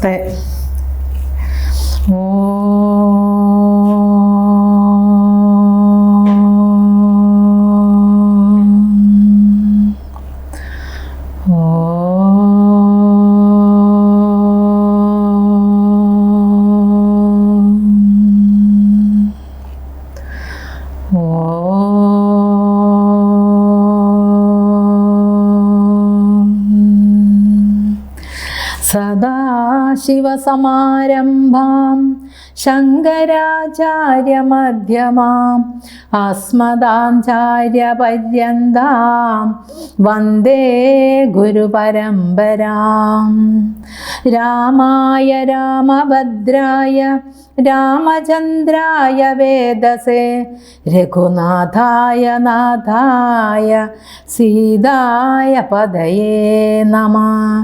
നമസ്തേ. സദാശിവസമാരംഭാം ശങ്കരാചാര്യമധ്യമാം അസ്മദാചാര്യപര്യന്താം വന്ദേ ഗുരുപരമ്പരാം. രാമായ രാമഭദ്രായ രാമചന്ദ്രായ വേദസേ രഘുനാഥായ നാഥായ സീതായ പദയേ നമഃ.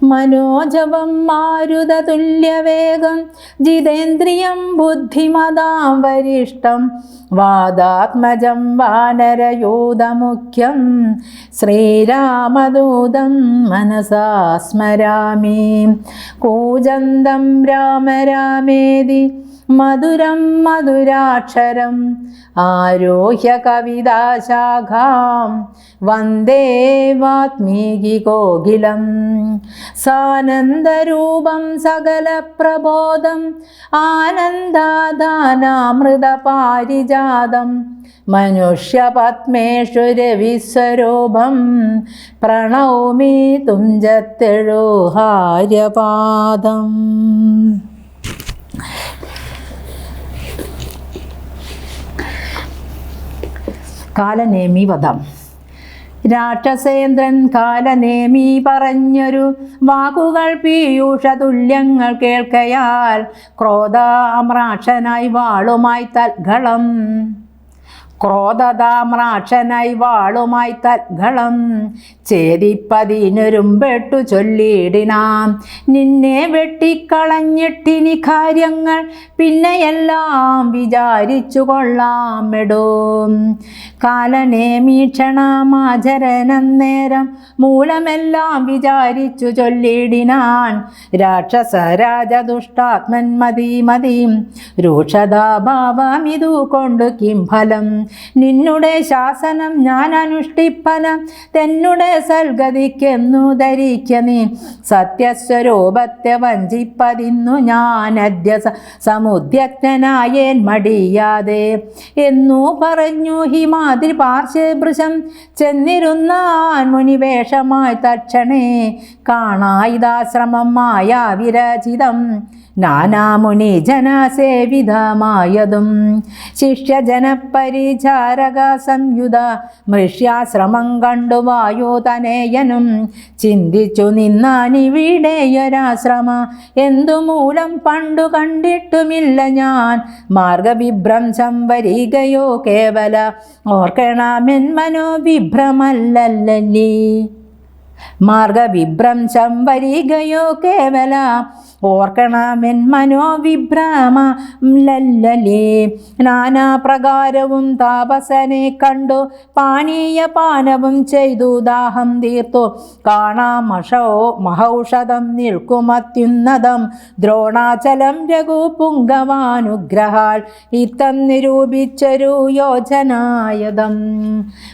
മനോജവം മാരുതതുല്യവേഗം ജിതേന്ദ്രിയം ബുദ്ധിമതാം വരിഷ്ടം വാദാത്മജം വാനരയൂഥമുഖ്യം ശ്രീരാമദൂതം മനസാ സ്മരാമി. കൂജന്തം രാമ രാമേതി മധുരം മധുരാക്ഷരം ആരോഹ്യ കവിതാശാഖാം വന്ദേ വാത്മീകികോകിലം. സാനന്ദരൂപം സകലപ്രബോധം ആനന്ദാദാനാമൃതപാരിജാതം മനുഷ്യപത്മേഷു രവിസ്വരൂപം പ്രണൗമി തുഞ്ചത്തെഴുഹാര്യപാദം. കാലനേമി വധം. രാക്ഷസേന്ദ്രൻ കാലനേമി പറഞ്ഞൊരു വാക്കുകൾ പീയൂഷതുല്യങ്ങൾ കേൾക്കയാൽ ക്രോധാമ്രാക്ഷനായി വാളുമായി തൽഘളം ഛേദിപ്പതിനൊരുമ്പെട്ടു ചൊല്ലിയിടിനാം. നിന്നെ വെട്ടിക്കളഞ്ഞിട്ടിനി കാര്യങ്ങൾ പിന്നെയെല്ലാം വിചാരിച്ചു കൊള്ളാമെടോ. കാലനേമീക്ഷണമാചരനന്നേരം മൂലമെല്ലാം വിചാരിച്ചു ചൊല്ലിയിടിനാൻ. രാക്ഷസരാജദുഷ്ടാത്മൻ മതീം രൂക്ഷതാഭാവമിതു കൊണ്ടു കിം ഫലം. നിന്നുടെ ശാസനം ഞാൻ അനുഷ്ഠിപ്പന തെന്നുടെ സൽഗതിക്കെന്നു ധരിക്ക നീ. സത്യസ്വരൂപത്തെ വഞ്ചിപ്പതിന്നു ഞാൻ അദ്യ സമുദ്യജ്ഞനായേൻ മടിയാതെ എന്നു പറഞ്ഞു ഹിമാദ്രി പാർശ്വഭൃശം ചെന്നിരുന്നാൻ മുനിവേഷമായി തക്ഷണേ. കാണായിതാശ്രമം മായാവിരചിതം നാനാമുനി ജനസേവിതമായതും ശിഷ്യജനപരിചാരക സംയുത മൃഷ്യാശ്രമം കണ്ടു വായുതനേയനും ചിന്തിച്ചു നിന്നാനിവിടെയൊരാശ്രമ എന്തുമൂലം പണ്ടു കണ്ടിട്ടുമില്ല ഞാൻ. മാർഗവിഭ്രംശം വരികയോ കേവല ഓർക്കണമെൻ മനോവിഭ്രമല്ലല്ലീ. മാർഗവിഭ്രംശം വരികയോ കേവല ഓർക്കണമെൻ മനോവിഭ്രമല്ലല്ലീ. നാനാപ്രകാരവും താപസനെ കണ്ടു പാനീയപാനവും ചെയ്തു ദാഹം തീർത്തു. കാണാം മഹൌഷധം നിൽക്കുമത്യുന്നതം ദ്രോണാചലം രഘുപുങ്കവാനുഗ്രഹാൽ ഇത്തം നിരൂപിച്ചൊരു യോജനായതം.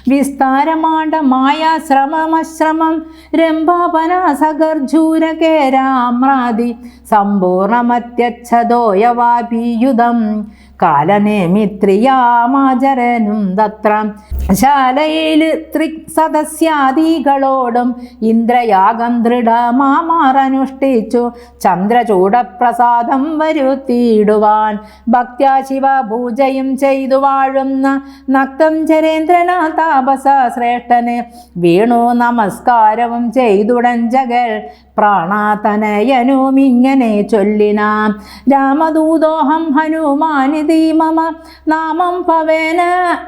വിസ്താരമാണ്ടമായ ശ്രമമശ്രമം രംഭാപനാസഗർജൂരകേരാമ്രാതി സമ്പൂർണമത്യച്ഛദോയവാഭിയുധം. കാലനേമിത്രിയാമാചരനും തത്ര ശാലയിൽ ത്രിസദസ്യാദികളോടും ഇന്ദ്രയാഗം ദൃഢമാമാറനുഷ്ഠിച്ചു ചന്ദ്രചൂടപ്രസാദം വരുത്തിയിടുവാൻ. ഭക്ത്യാ ശിവപൂജയും ചെയ്തു വാഴുന്ന നക്തം ചരേന്ദ്രനാ താപസ ശ്രേഷ്ഠന് വീണു നമസ്കാരവും ചെയ്തുടൻ ജഗൽ പ്രാണാതനയനുമിങ്ങനെ ചൊല്ലിനാം. രാമദൂതോഹം ഹനുമാനിധി മമ നാമം പവേന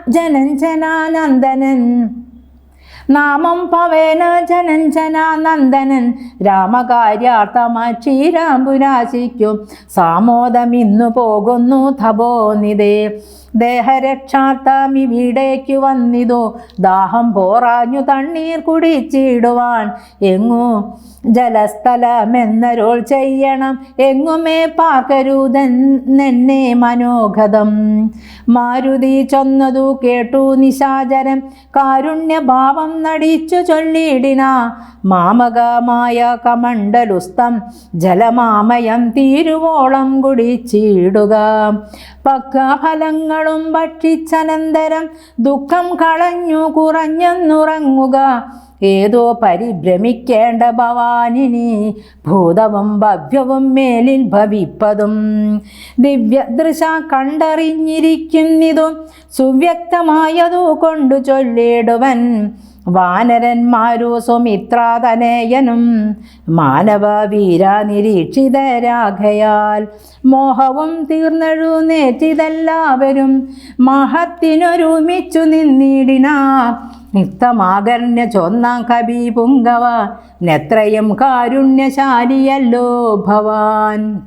ജനഞ്ജനാനന്ദനൻ. നാമം പവേന ജനഞ്ജനാനന്ദനൻ രാമകാര്യാർത്ഥമക്ഷീരാംബുരാശിക്കും സാമോദമിന്നു പോകുന്നു തപോനിധേ. ദേഹരക്ഷാർത്ഥം ഇവിടേക്കു വന്നിതു, ദാഹം പോറാഞ്ഞു തണ്ണീർ കുടിച്ചിടുവാൻ. എങ്ങു ജലസ്ഥലമെന്നരുൾ ചെയ്യണം, എങ്ങുമേ പാർക്കരുതെന്നെ മനോഗതം. മാരുതി ചൊന്നതു കേട്ടു നിശാചരൻ, കാരുണ്യഭാവം നടിച്ചു ചൊല്ലിടിന. മാമകമായ കമണ്ഡലുസ്തം ജലമാമയം തീരുവോളം കുടിച്ചിടുക. പക്വഫലങ്ങളും ഭക്ഷിച്ചനന്തരം ദുഃഖം കളഞ്ഞു കുറഞ്ഞെന്നുറങ്ങുക. ഏതോ പരിഭ്രമിക്കേണ്ട ഭവാനിനി, ഭൂതവും ഭവ്യവും മേലിൽ ഭവിപ്പതും. ദിവ്യദൃശ കണ്ടറിഞ്ഞിരിക്കുന്നിതും സുവ്യക്തമായതു കൊണ്ടു ചൊല്ലിടുവൻ. വാനരന്മാരു സുമിത്രാതനയനും മാനവവീര നിരീക്ഷിതരാകയാൽ മോഹവും തീർന്നെഴുന്നേറ്റിതെല്ലാവരും മഹത്തിനൊരുമിച്ചു നിന്നിടിനാർ. നിക്തമാകർണ്യ ചൊന്നാം കവി പുങ്കവ, നെത്രയും കാരുണ്യശാലിയല്ലോ ഭവാൻ.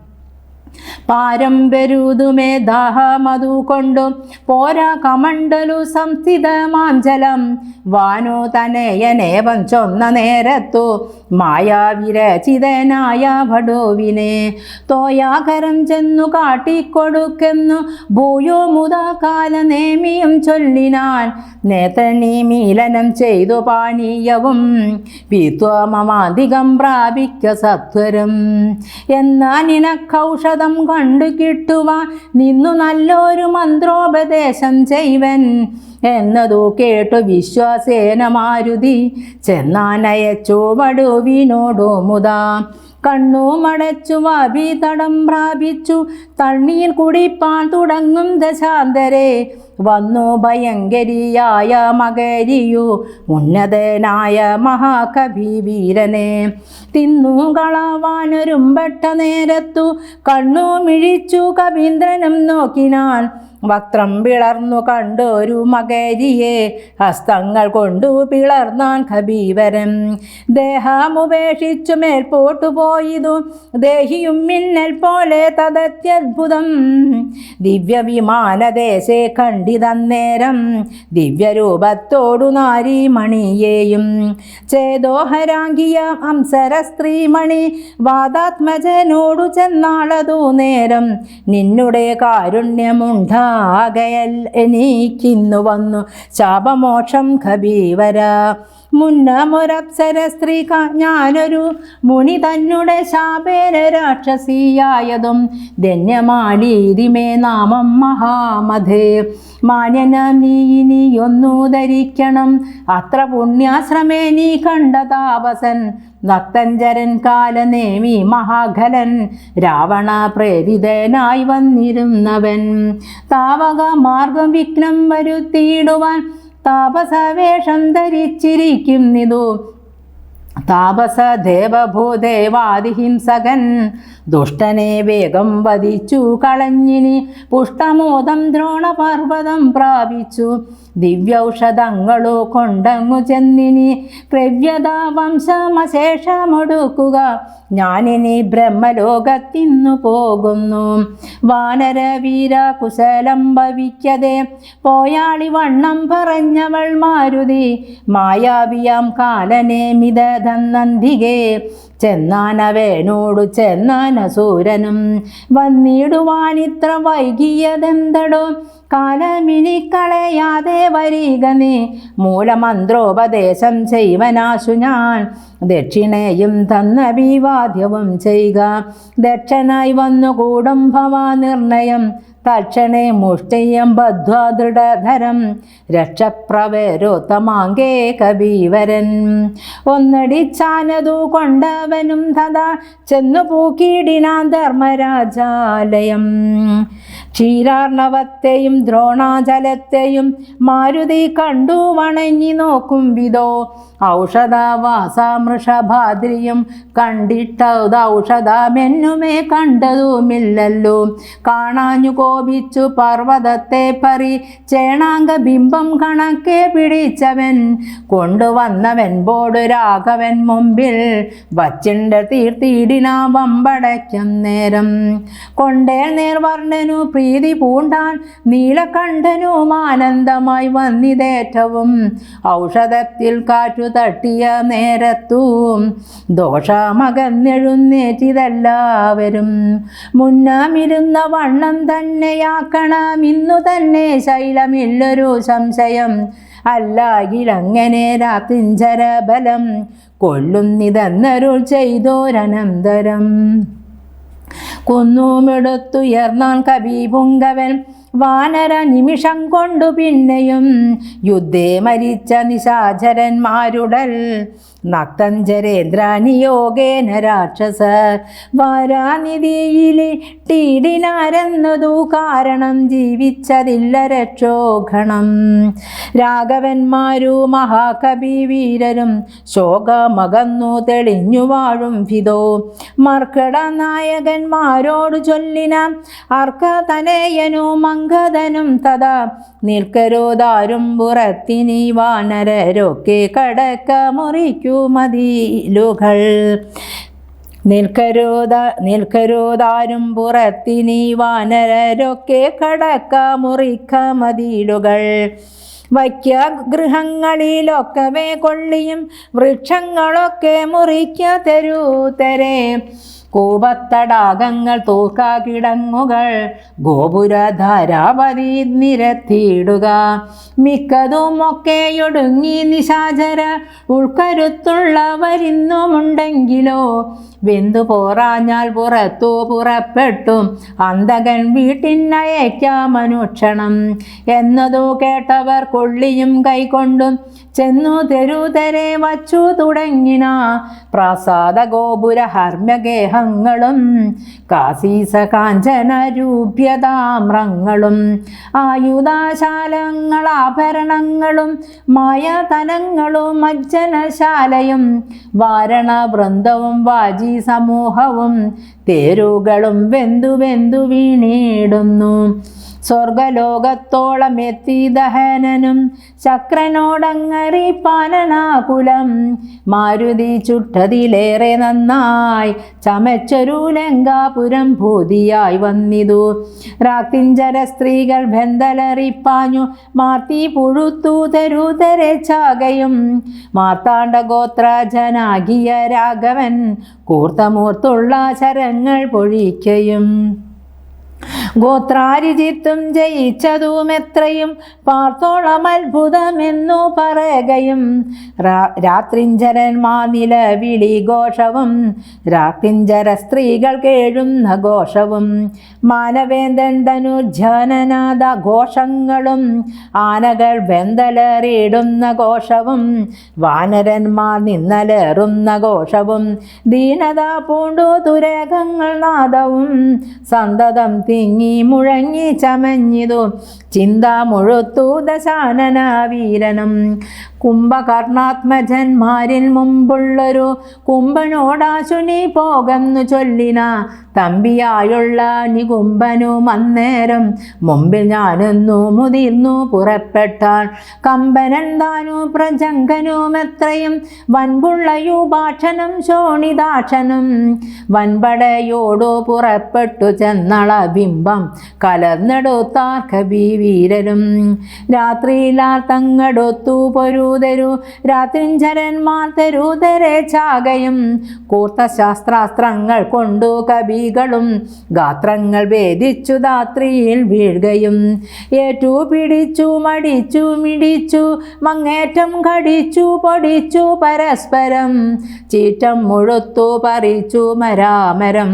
പാരമ്പരുതുമേ ദാഹമതു കൊണ്ടും പോരാ കമണ്ഡലു സംസ്ഥിതമാഞ്ചലം. വാനു തനയനേവം ചൊന്ന നേരത്തു മായാവിരചിതനായ ഭടോവിനെ തോയാകരം ചെന്നു കാട്ടിക്കൊടുക്കെന്നു ഭൂയോ മുതാ കാലനേമിയും ചൊല്ലിനാൻ. നേത്രനീ മീലനം ചെയ്തു പാനീയവും പീത്വമധികം പ്രാപിക്ക സത്വരം. എന്നാൽ നിനക്കൗഷധം കണ്ടു കിട്ടുവാൻ നിന്നു നല്ലൊരു മന്ത്രോപദേശം ചെയ്വൻ എന്നതു കേട്ടു വിശ്വാസേന മാരുതി ചെന്നാനയച്ചു വടുവിനോടു മുതാ. കണ്ണു മടച്ചു വാഭിതടം പ്രാപിച്ചു തണ്ണീർ കുടിപ്പാൻ തുടങ്ങും ദശാന്തരെ. വന്നു ഭയങ്കരിയായ മകരിയു ഉന്നതനായ മഹാകവി വീരനെ. തിന്നു കളവാനൊരുമ്പെട്ട നേരത്തു കണ്ണു മിഴിച്ചു കവീന്ദ്രനും നോക്കിനാൻ. വക്രം പിളർന്നു കണ്ടൊരു മകരിയെ ഹസ്തങ്ങൾ കൊണ്ടു പിളർന്നാൻ കബീവരൻ. ദേഹമുപേക്ഷിച്ചു മേൽപോട്ടു പോയതു ദേഹിയും മിന്നൽ പോലെ തദത്യത്ഭുതം. ദിവ്യവിമാനദേശേ കണ്ടിതന്നേരം ദിവ്യരൂപത്തോടു നാരീമണിയെയും. ചേതോഹരാംഗിയ അംസര സ്ത്രീമണി വാദാത്മജനോടു ചെന്നാളതു നേരം. നിന്നുടെ കാരുണ്യമുണ്ടാകയൽ എനിക്കിന്നു വന്നു ശാപമോക്ഷം കബീവര. മുന്നമൊരപ്സര സ്ത്രീ ഞാനൊരു മുനി തന്നെ ശാപേന രാക്ഷസിയായതും ധന്യമാലീതിമേ നാമം മഹാമധേ. മാന്യനം നീ ഇനിയൊന്നു ധരിക്കണം, അത്ര പുണ്യാശ്രമേ നീ കണ്ട താപസൻ. ഭക്തഞ്ചരൻ കാലനേമി മഹാഖലൻ രാവണ പ്രേരിതനായി വന്നിരുന്നവൻ. താവക മാർഗം വിഘ്നം വരുത്തിയിടുവാൻ താപസവേഷം ധരിച്ചിരിക്കുന്നിതു. താപസ ദേവഭൂദേവാദിഹിംസകൻ ദുഷ്ടനെ വേഗം വധിച്ചു കളഞ്ഞിനി. പുഷ്ടമോദം ദ്രോണപർവ്വതം പ്രാപിച്ചു ദിവ്യൌഷധങ്ങളു കൊണ്ടങ്ങു ചെന്നിനി. ക്രവ്യത വംശമശേഷമൊടുക്കുക ഞാനിനി ബ്രഹ്മലോകത്തിന്നു പോകുന്നു. വാനരവീര കുശലം ഭവിക്കതെ പോയാളി വണ്ണം പറഞ്ഞവൾ മാരുതി. മായാവിയാം കാലനേമിത നന്ദികേ ചെന്നാനവേനോടു ചെന്നാനസൂരനും. വന്നിടുവാനിത്ര വൈകിയതെന്തടോ കാലമിനി കളയാതെ വരിക നീ. മൂലമന്ത്രോപദേശം ചെയ്വനാശു ഞാൻ ദക്ഷിണയും തന്ന വിവാദ്യവും ചെയ്യുക. ദക്ഷനായി വന്നു കൂടും ഭവാ നിർണയം തക്ഷണേ മുഷ്ടിയം ബദ്ധ്വാ ദൃഢധരം. രക്ഷപ്രവരോത്തമാങ്കേ കബീവരൻ. ഒന്നടിച്ചാനതു കൊണ്ടവനും തഥാ ചെന്നു പൂക്കിയിടിനാൻ ധർമ്മരാജാലയം. ക്ഷീരാർണവത്തെയും ദ്രോണാചലത്തെയും മാരുതി കണ്ടു വണങ്ങി നോക്കും വിധോ ഔഷധവാസാമൃഷഭാദ്രിയും കണ്ടിട്ടൗഷധമെന്നുമേ കണ്ടതുമില്ലല്ലോ. കാണാഞ്ഞു കോപിച്ചു പർവ്വതത്തെ പറി ചേണാംഗബിംബം കണക്കെ പിടിച്ചവൻ കൊണ്ടുവന്നവൻ ബോട് രാഘവൻ മുമ്പിൽ വച്ചിണ്ട തീർത്തിയിടിന വമ്പടയ്ക്കും നേരം. കൊണ്ടേൽ നേർവർണ്ണനു പ്രീതി പൂണ്ടാൻ നീലകണ്ഠനും ആനന്ദമായി വന്നിതേറ്റവും ഔഷധത്തിൽ കാറ്റു തട്ടിയ നേരത്തും ദോഷമകന്നെഴുന്നേറ്റിതെല്ലാവരും. മുന്നാമിരുന്ന വണ്ണം തന്നെയാക്കണം ഇന്നു തന്നെ ശൈലമില്ലൊരു സംശയം. അല്ലാകിലങ്ങനെ രാത്രിഞ്ചര ബലം കൊല്ലുന്നിതെന്നരുൾ ചെയ്തോരനന്തരം. കുന്നുമെടുത്തുയർന്നാൻ കവിപുങ്കവൻ വാനര നിമിഷം കൊണ്ടു പിന്നെയും യുദ്ധേ മരിച്ച നിശാചരന്മാരുടൽ നക്തഞ്ചരേന്ദ്രാനിയോഗേന രാക്ഷസർ വാരാനിധിയിലിട്ടിടിനാരെന്നതു കാരണം ജീവിച്ചതില്ല രക്ഷോഘണം. രാഘവന്മാരു മഹാകവി വീരരും ശോകമകന്നു തെളിഞ്ഞു വാഴും വിധോ മർക്കട നായകന്മാരോട് ചൊല്ലിന അർക്കതനയനു മംഗധനും തഥാ നിൽക്കരോതാരും പുറത്തിനി വാനരരൊക്കെ കടക്ക മുറിക്കൂ മതിലുകൾ. നിൽക്കരോതാരും പുറത്തിനി വാനരരൊക്കെ കടക്ക മുറിക്ക മതിലുകൾ. വയ്ക്ക ഗൃഹങ്ങളിലൊക്കവേ കൊള്ളിയും വൃക്ഷങ്ങളൊക്കെ മുറിക്ക തെരുതരെ. കൂപത്തടാകങ്ങൾ തോക്കാകിടങ്ങുകൾ ഗോപുരധാരാവതി നിരത്തിയിടുക. മിക്കതുമൊക്കെയൊടുങ്ങി നിശാചര ഉൾക്കരുത്തുള്ളവരിന്നുമുണ്ടെങ്കിലോ വെന്തു പോറാഞ്ഞാൽ പുറത്തു പുറപ്പെട്ടു അന്തകൻ വീട്ടിനയക്കാമനുക്ഷണം എന്നതു കേട്ടവർ കൊള്ളിയും കൈകൊണ്ടും ചെന്നു തെരുതരെ വച്ചു തുടങ്ങിന പ്രാസാദ ഗോപുര ഹർമ്യഗേഹങ്ങളും കാസീസ കാഞ്ചന രൂപ്യതാമ്രങ്ങളും ആയുധശാലങ്ങളാഭരണങ്ങളും മായതനങ്ങളും മജ്ജനശാലയും വാരണ വൃന്ദവും വാജി സമൂഹവും തേരുകളും വെന്തു വെന്തു വീണിടുന്നു. സ്വർഗലോകത്തോളം എത്തി ദഹനനും ശക്രനോടങ്ങറിപ്പാലനാകുലം മാരുതി ചുട്ടതിലേറെ നന്നായി ചമച്ചൊരു ലങ്കാപുരം ഭൂതിയായി വന്നിതു. രാക്തിഞ്ചര സ്ത്രീകൾ ബന്ധലറിപ്പാഞ്ഞു മാർത്തി പുഴുത്തു തെരുതരെ ചാകയും മാർത്താണ്ഡ ഗോത്രജനാകിയ രാഘവൻ കൂർത്തമൂർത്തുള്ള ശരങ്ങൾ പൊഴിക്കയും. ഗോത്രാരിജിത്തും ജയിച്ചതുമെത്രയും പാർത്തോളം അത്ഭുതമെന്നു പറയുകയും രാത്രിഞ്ചരന്മാർ നിലവിളി ഘോഷവും രാത്രിഞ്ചര സ്ത്രീകൾ കേഴുന്ന ഘോഷവും മാനവേന്ദ്രൻ ധനുർജനനാദ ഘോഷങ്ങളും ആനകൾ വെന്തലറിയിടുന്ന ഘോഷവും വാനരന്മാർ നിന്നലേറുന്ന ഘോഷവും ദീനത പൂണ്ടു തുരകങ്ങൾ നാദവും സന്തതം തിങ്ങി മുഴങ്ങി ചമഞ്ഞിതു ചിന്ത മുഴുത്തു ദശാനന വീരനും. കുംഭകർണാത്മജന്മാരിൽ മുമ്പുള്ളൊരു കുംഭനോടാശുനി പോകെന്നു ചൊല്ലിന തമ്പിയായുള്ള നികുംഭനും അന്നേരം മുമ്പിൽ ഞാനെന്നു മുതിർന്നു പുറപ്പെട്ടാൻ. കമ്പനൻ താനു പ്രജങ്കനും എത്രയും വൻപുള്ളയുഭാക്ഷനും ശോണിതാക്ഷനും വൻപടയോടു പുറപ്പെട്ടു ചെന്നള ബിംബം കലർന്നെടുത്താർ കവി വീരരും. രാത്രിയിലാർ തങ്ങടുത്തു പൊരുതരു രാത്രിഞ്ചരന്മാർ തെരുതരെ ചാകയും കൂർത്ത ശാസ്ത്രാസ്ത്രങ്ങൾ കൊണ്ടു കവികളും ഗാത്രങ്ങൾ ഭേദിച്ചു ധാത്രിയിൽ വീഴുകയും ഏറ്റു പിടിച്ചു മടിച്ചു മിടിച്ചു മങ്ങേറ്റം കടിച്ചു പൊടിച്ചു പരസ്പരം ചീറ്റം മുഴുത്തു പറിച്ചു മരാമരം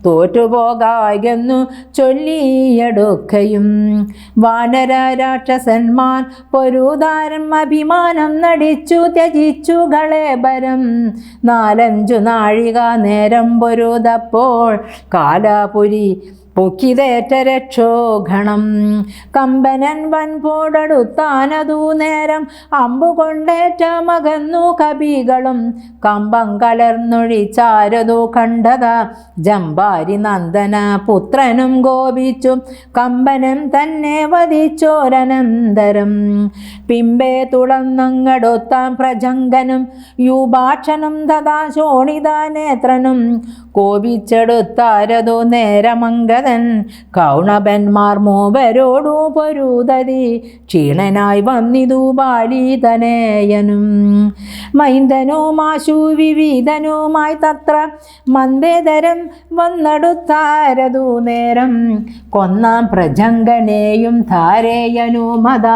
തോറ്റുപോകായെന്നു ചൊല്ലിയെടുക്കയും. വാനര രാക്ഷസന്മാർ പൊരുതാരം അഭിമാനം നടിച്ചു ത്യജിച്ചു കളേബരം. 4-5 നാഴിക നേരം പൊരുതപ്പോൾ കാലാപുരി പൊക്കിതേറ്റ രക്ഷോഘണം. കമ്പനൻ വൻപോടടുത്താനതു നേരം അമ്പുകൊണ്ടേറ്റമകന്നു കപികളും കമ്പം കലർന്നൊഴിച്ചാരതു കണ്ടത ജമ്പാരി നന്ദന പുത്രനും കോപിച്ചു കമ്പനം തന്നെ വധിച്ചോരനന്തരം. പിമ്പേ തുളന്നങ്ങടുത്താൻ പ്രജങ്കനും യുഭാക്ഷനും തഥാ ശോണിതാനേത്രനും കോപിച്ചെടുത്താരതു നേരമംഗതൻ കൗണപന്മാർ മൂവരോടു പൊരുതതി ക്ഷീണനായി വന്നിതു ബാലിതനേയനും. മൈന്ദനുമാശു വിവിധനുമായി തത്ര മന്ദേതരം വന്നെടുത്താരതു നേരം കൊന്നാം പ്രജങ്കനെയും ധാരേയനുമത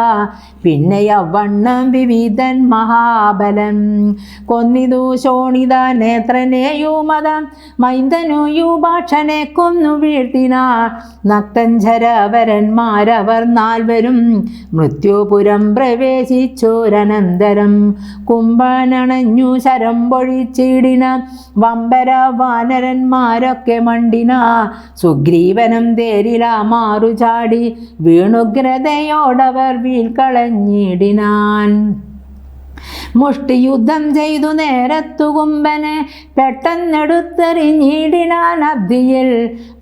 പിന്നെയവണ്ണം വിവിധൻ മഹാബലൻ കൊന്നിതു ശോണിത നേത്രനെയുമത മൈന്ദനു യുഭാക്ഷനെ കൊന്നു വീഴ്ത്തിന നക്തഞ്ചരവരന്മാരവർ നാൽവരും മൃത്യുപുരം പ്രവേശിച്ചോരനന്തരം കുംഭനണഞ്ഞു ശരം പൊഴിച്ചിടിന വമ്പര വാനരന്മാരൊക്കെ മണ്ടിന സുഗ്രീവനം തേരില മാറുചാടി വീണുഗ്രതയോടവർ വീൽക്കളഞ്ഞിടിനാൻ. മുഷ്ടിയുദ്ധം ചെയ്തു നേരത്തു കുംഭനെ പെട്ടെന്നെടുത്തെറിഞ്ഞിടിനാൻ അബ്ദിയിൽ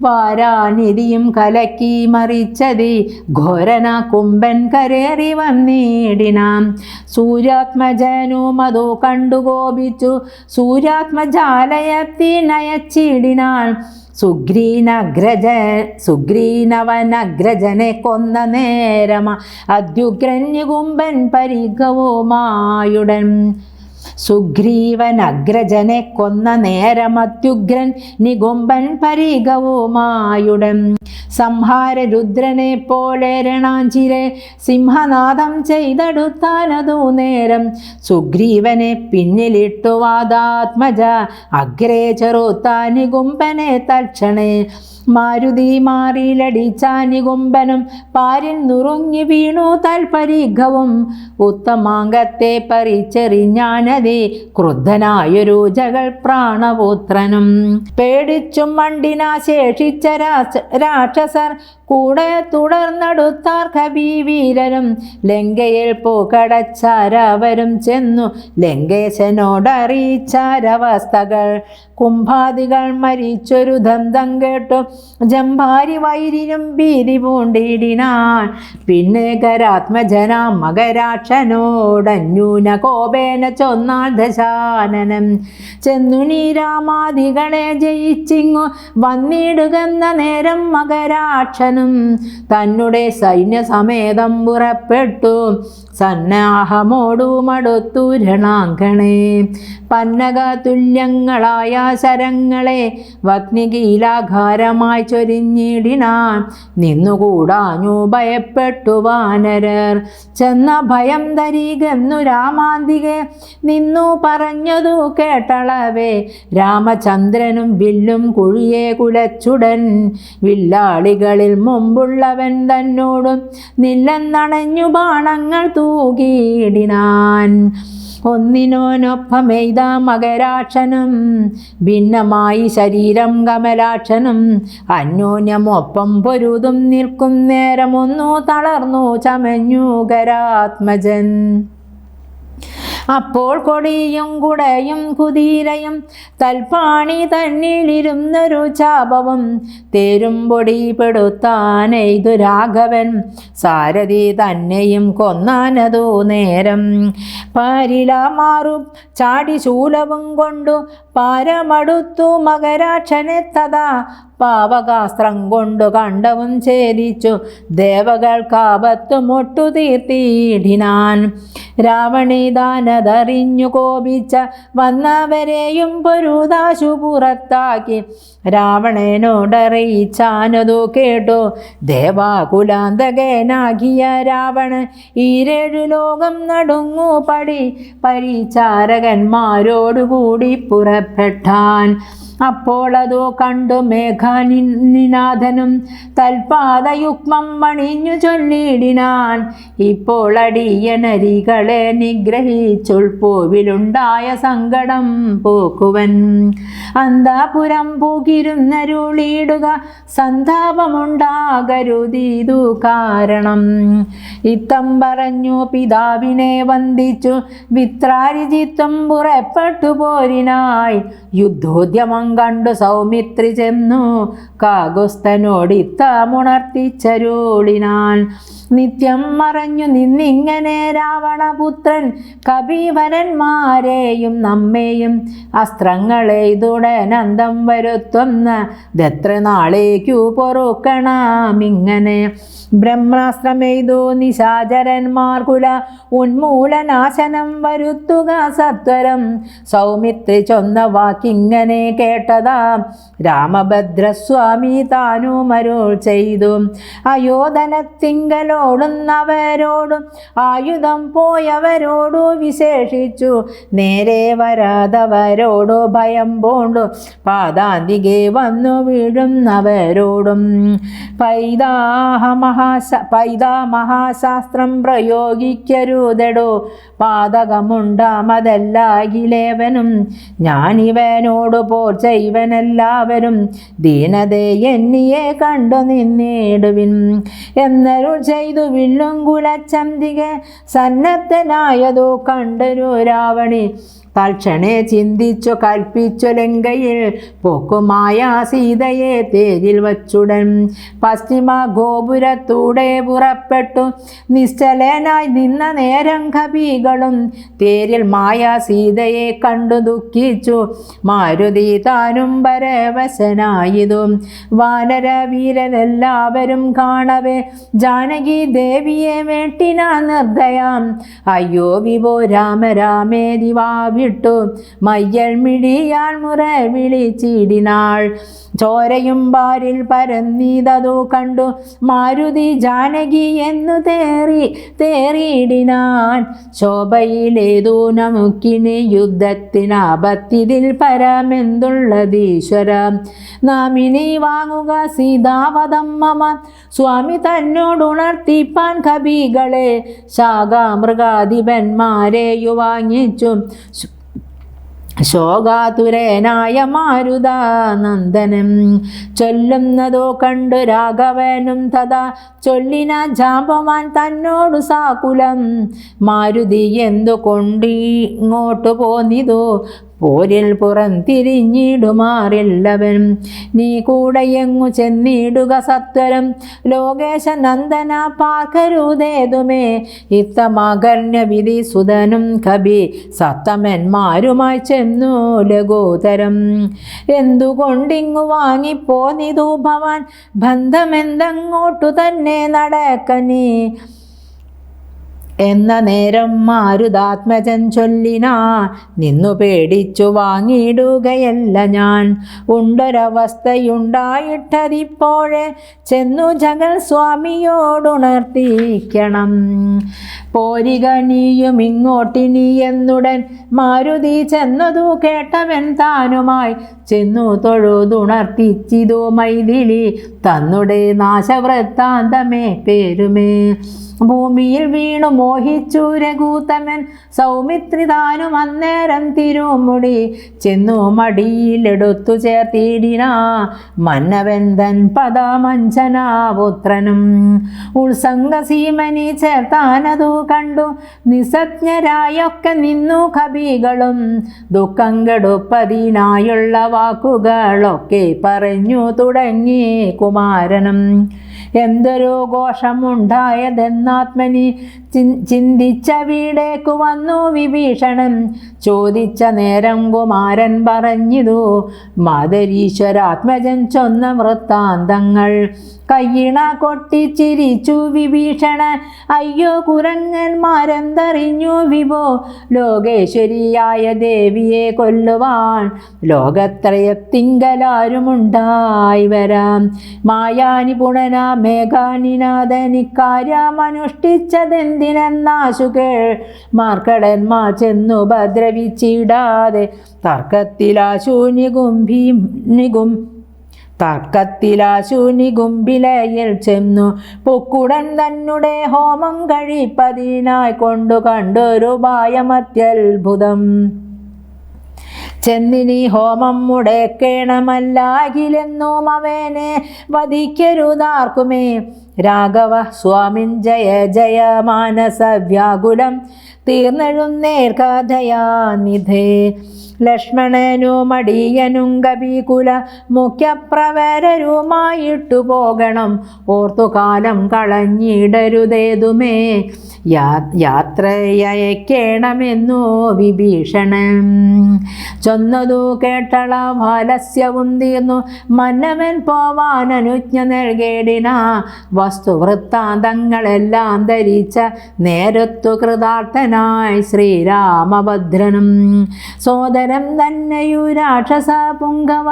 വാരാനിധിയും കലക്കി മറിച്ചതി ഘോരന കുംഭൻ കരേറി വന്നിടിനാം. സൂര്യാത്മജനും അതു കണ്ടു കോപിച്ചു സൂര്യാത്മജാലയത്തിനയച്ചിടിനാൻ. സുഗ്രീനവനഗ്രജനെ കൊന്ന നേരമ അത്യുഗ്രന്യ കുംഭൻ പരിഗവുമായുടൻ. സുഗ്രീവനഗ്രജനെ കൊന്ന നേരമത്യുഗ്രൻ നികുംബൻ പരിഗവുമായുടൻ. സംഹാര രുദ്രനെ പോലെ രണാഞ്ചിരെ സിംഹനാദം ചെയ്തെടുത്താനതു നേരം സുഗ്രീവനെ പിന്നിലിട്ടു വാദാത്മജ അഗ്രേ ചെറുത്താൻ നികുംബനെ തൽക്ഷണേ. മാരുതി മാറിലടിച്ചാനികുംബനും പാരിൽ നുറുങ്ങി വീണു തൽപരിഘവും ഉത്തമാംഗത്തെ പറിച്ചെറിഞ്ഞാനതി ക്രുദ്ധനായൊരു ജകൾ പ്രാണപുത്രനും. പേടിച്ചും മണ്ടിനാ ശേഷിച്ച രാക്ഷസർ കൂടെ തുടർന്നെടുത്താർ കവിവീരരും ലങ്കയിൽ പൂക്കടച്ചാരവരും ചെന്നു ലങ്കേശനോടറിയിച്ചാരവസ്ഥകൾ. കുംഭാദികൾ മരിച്ചൊരു ദന്തം കേട്ടു ജംഭാരി വൈരിയും ഭീതി പൂണ്ടിടിനാൻ. പിന്നെ കരാത്മജനാം മകരാക്ഷനോടന്യൂന കോപേന ചൊന്നാൾ ദശാനനം ചെന്നു നീരാമാദികളെ ജയിച്ചിങ്ങു വന്നിടുകെന്ന നേരം മകരാക്ഷനും തന്നെ സൈന്യസമേതം പുറപ്പെട്ടു സന്നാഹമോടുമടുത്തു രണാങ്കണേ. പന്നക തുല്യങ്ങളായ ശരങ്ങളെ വഗ്നികീലാഘാരമായി ചൊരിഞ്ഞിടിനാൻ. നിന്നുകൂടാഞ്ഞു ഭയപ്പെട്ടു വാനരർ ചെന്ന ഭയം ധരികെന്നു രാമാന്തികെ നിന്നു പറഞ്ഞതു കേട്ടളവേ. രാമചന്ദ്രനും വില്ലും കുഴിയെ കുലച്ചുടൻ വില്ലാളികളിൽ മുമ്പുള്ളവൻ തന്നോടും നില്ലെന്നണഞ്ഞു ബാണങ്ങൾ തൂകിയിടിനാൻ. ഒന്നിനോനൊപ്പമെയ്ത മകരാക്ഷനും ഭിന്നമായി ശരീരം കമലാക്ഷനും അന്യോന്യമൊപ്പം പൊരുതും നിൽക്കും നേരമൊന്നു തളർന്നു ചമഞ്ഞു കരാത്മജൻ. അപ്പോൾ കൊടിയും കുടയും കുതിരയും തൽപ്പാണി തന്നിലിരുന്നൊരു ചാപവും തേരും പൊടി പെടുത്താനെയ്തു രാഘവൻ സാരഥി തന്നെയും കൊന്നാനതു നേരം. പാരില മാറും ചാടി ശൂലവും കൊണ്ടു പാരമടുത്തു മകരാക്ഷനെ തഥാ പാവകാസ്ത്രം കൊണ്ടു കണ്ടവും ഛേദിച്ചു ദേവകൾക്കാപത്തു മുട്ടു തീർത്തിയിടിനാൻ. രാവണിതാനതറിഞ്ഞു കോപിച്ച വന്നവരെയും പൊരുതാശു പുറത്താക്കി രാവണനോടറിയിച്ചാനതു കേട്ടു ദേവാകുലാന്തകനാകിയ രാവണൻ ഈരേഴു ലോകം നടുങ്ങു പരിചാരകന്മാരോടുകൂടി പുറപ്പെട്ടാൻ. അപ്പോളതോ കണ്ടു മേഘാനിനാഥനും തൽപാദയുഗ്മം വണിഞ്ഞു ചൊല്ലിടിനാൻ, ഇപ്പോൾ അടിയനരികളെ നിഗ്രഹിച്ചുൾപ്പൂവിലുണ്ടായ സങ്കടം പോക്കുവൻ. അന്താപുരം പൂകിരുന്നരുളിയിടുക സന്താപമുണ്ടാകരുതീതു കാരണം. ഇത്തം പറഞ്ഞു പിതാവിനെ വന്ദിച്ചു വിത്രാരിജിത്വം പുറപ്പെട്ടു പോരിനായി. യുദ്ധോദ്യമം കണ്ടു സൗമിത്രി ചെന്നു കാകുസ്ഥനോടിത്തമുണർത്തിച്ചരുളിനാൻ. നിത്യം മറഞ്ഞു നിന്നിങ്ങനെ രാവണപുത്രൻ കപിവരന്മാരെയും നമ്മെയും അസ്ത്രങ്ങളെയ്തുടനന്തം വരുത്തുന്നതെത്ര നാളേക്കു പൊറുക്കണമിങ്ങനെ. ബ്രഹ്മാസ്ത്രമെയ്തു നിശാചരന്മാർ കുല ഉന്മൂലനാശനം വരുത്തുക സത്വരം. സൗമിത്രി ചൊന്ന വാക്കിങ്ങനെ കേട്ടതാ രാമഭദ്രസ്വാമി താനുമരുൾ ചെയ്തു. അയോധനത്തിങ്കലോടുന്നവരോടും ആയുധം പോയവരോടു വിശേഷിച്ചു, നേരെ വരാതവരോടു ഭയം പൂണ്ടു പാദാന്തികെ വന്നു വീഴുന്നവരോടും. പൈതാമഹാശാസ്ത്രം പ്രയോഗിക്കരുതെടോ, പാതകമുണ്ടാമതല്ലാകിലേവനും. ഞാനിവനോടു പോർ ചെയ്വനെല്ലാവരും ദീനതയെ എന്നിയെ കണ്ടു നിന്നിടുവിൻ എന്നരുൾ ചെയ്തു വില്ലും കുലച്ചന്തികെ സന്നദ്ധനായതോ കണ്ടൊരു രാവണി. തൽക്ഷണേ ചിന്തിച്ചു കൽപ്പിച്ചു ലങ്കയിൽ പൊക്കുമായ സീതയെ തേരിൽ വച്ചുടൻ പശ്ചിമ ഗോപുരത്തൂടെ പുറപ്പെട്ടു. നിശ്ചലനായി നിന്ന നേരം കപികളും തേരിൽ മായ സീതയെ കണ്ടു ദുഃഖിച്ചു. മാരുതി താനും പരവശനായതു. വാനരവീരരെല്ലാവരും കാണവേ ജാനകി ദേവിയെ വേട്ടിനാ നിർദ്ദയാം. അയ്യോ വിഭോ രാമ രാമേതി വാവിട്ടു മയ്യൽ മിഴിയാൽ മുറ വിളിച്ചിടിനാൾ. ചോരയും പാരിൽ പരന്നീതതു കണ്ടു മാരുതി ജാനകി എന്നു തേറിയിടിനാൻ. ശോഭയിലേതു നമുക്കിനി യുദ്ധത്തിനാപത്തിതിൽ പരമെന്തുള്ളതീശ്വര. നാം ഇനി വാങ്ങുക സീതാവതം മമ. സ്വാമി തന്നോടുണർത്തിപ്പാൻ കപികളെ ശാഖാമൃഗാധിപന്മാരെയു വാങ്ങിച്ചു. ശോകാതുരനായ മാരുതാനന്ദനം ചൊല്ലുന്നതോ കണ്ടു രാഘവനും തഥാ ചൊല്ലിന ജാമ്പവാൻ തന്നോടു സാകുലം. മാരുതി എന്തു കൊണ്ടിങ്ങോട്ടു പോന്നിതോ പോരിൽ പുറം തിരിഞ്ഞിടുമാറില്ലവൻ. നീ കൂടെ എങ്ങു ചെന്നിടുക സത്വരം. ലോകേശ നന്ദന പാർക്കരുതേതുമേ ഇത്തമകർണ്യ വിധി സുതനും കപി സത്തമന്മാരുമായി ചെന്നു ലഘുതരം. എന്തുകൊണ്ടിങ്ങു വാങ്ങിപ്പോന്നിതു ഭവാൻ ബന്ധമെന്തങ്ങോട്ടു തന്നെ നടക്കനീ എന്ന നേരം മാരുതാത്മജൻ ചൊല്ലിനാ. നിന്നു പേടിച്ചു വാങ്ങിയിടുകയല്ല ഞാൻ. ഉണ്ടൊരവസ്ഥയുണ്ടായിട്ടതിപ്പോഴേ ചെന്നു ജഗൽ സ്വാമിയോടുണർത്തിക്കണം. പോരിക നീയും ഇങ്ങോട്ടിനി എന്നുടൻ മാരുതി ചെന്നതു കേട്ടവൻ താനുമായി ചെന്നു തൊഴുതുണർത്തിച്ചിതു മൈഥിലി തന്നുടെ നാശവൃത്താന്തമേ പേരുമേ. ഭൂമിയിൽ വീണു മോഹിച്ചു രഘൂത്തമൻ സൗമിത്രി താനും അന്നേരം തിരുമുടി ചെന്നു മടിയിലെടുത്തു ചേർത്തിടിനാ. മന്നവൻ തൻ പദമഞ്ജനാപുത്രനും ഉത്സംഗസീമനി ചേർത്താനതു കണ്ടു നിസ്സജ്ഞരായൊക്കെ നിന്നു കപികളും. ദുഃഖം കെടുപ്പതിനായുള്ള വാക്കുകളൊക്കെ പറഞ്ഞു തുടങ്ങി കുമാരനും. എന്തൊരു ഘോഷമുണ്ടായതെന്നാത്മനി ചിന്തിച്ച വീടേക്കു വന്നു വിഭീഷണൻ. ചോദിച്ച നേരം കുമാരൻ പറഞ്ഞിതു മാതരീശ്വരാത്മജൻ ചൊന്ന വൃത്താന്തങ്ങൾ. കയ്യിണ കൊട്ടിച്ചിരിച്ചു വിഭീഷണൻ. അയ്യോ കുരങ്ങന്മാരെന്തറിഞ്ഞു വിഭോ ലോകേശ്വരിയായ ദേവിയെ കൊല്ലുവാൻ ലോകത്രയത്തിങ്കലാരുമുണ്ടായി വരാം. മായാനിപുണന മേഘാനിനാഥനിക്കാര്യമനുഷ്ഠിച്ചതെന്തിനെന്നാശു കേൾ. മാർക്കടന്മാർ ചെന്നു ഭദ്ര ഉപദ്രവിച്ചിടാതെ തർക്കത്തിലാശൂനികുംഭിലയിൽ ചെന്നു പൊക്കുടൻ തന്നെ ഹോമം കഴിപ്പതിനായി കൊണ്ടു കണ്ടൊരു ഉപായമത്യത്ഭുതം. ചെന്നിനി ഹോമം മുടക്കേണമല്ലാകിലെന്നും അവനെ വധിക്കരുതാർക്കുമേ. രാഘവ സ്വാമിൻ ജയ ജയ മാനസ വ്യാകുലം തീർന്നെഴുന്നേർക്കഥയാനിധേ. ലക്ഷ്മണനും അടിയനും കപികുല മുഖ്യപ്രവരരുമായിട്ടു പോകണം. ഓർത്തുകാലം കളഞ്ഞിടരുതേതുമേ യാത്രയയക്കേണമെന്നോ വിഭീഷണൻ. ചൊന്നതു കേട്ടള വാലസ്യവും തീർന്നു മന്നവൻ പോവാൻ അനുജ്ഞ നൽകേടിന. വസ്തുവൃത്താന്തങ്ങളെല്ലാം ധരിച്ച നേരത്തു കൃതാർത്ഥനായി ശ്രീരാമഭദ്രനും. സോദരം തന്നെയു രാക്ഷസ പുങ്കവ